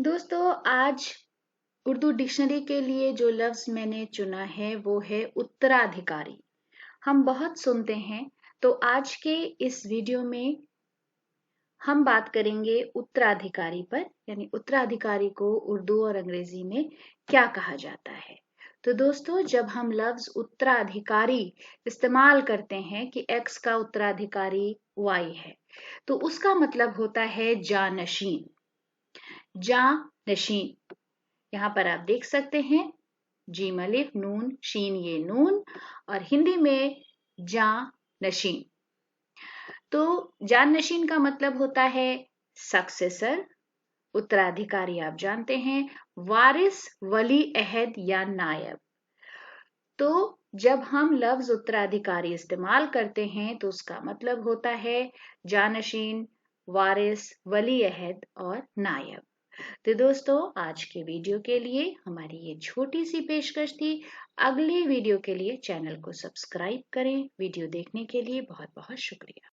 दोस्तों, आज उर्दू डिक्शनरी के लिए जो लफ्ज मैंने चुना है वो है उत्तराधिकारी। हम बहुत सुनते हैं, तो आज के इस वीडियो में हम बात करेंगे उत्तराधिकारी पर, यानी उत्तराधिकारी को उर्दू और अंग्रेजी में क्या कहा जाता है। तो दोस्तों, जब हम लफ्ज उत्तराधिकारी इस्तेमाल करते हैं कि एक्स का उत्तराधिकारी वाई है, तो उसका मतलब होता है जानशीन। जानशीन, यहाँ पर आप देख सकते हैं जीम अलिफ नून शीन, ये नून, और हिंदी में जानशीन। तो जानशीन का मतलब होता है सक्सेसर, उत्तराधिकारी। आप जानते हैं वारिस, वली अहद या नायब। तो जब हम लफ्ज उत्तराधिकारी इस्तेमाल करते हैं तो उसका मतलब होता है जानशीन, वारिस, वली अहद और नायब। तो दोस्तों, आज के वीडियो के लिए हमारी ये छोटी सी पेशकश थी। अगले वीडियो के लिए चैनल को सब्सक्राइब करें। वीडियो देखने के लिए बहुत बहुत शुक्रिया।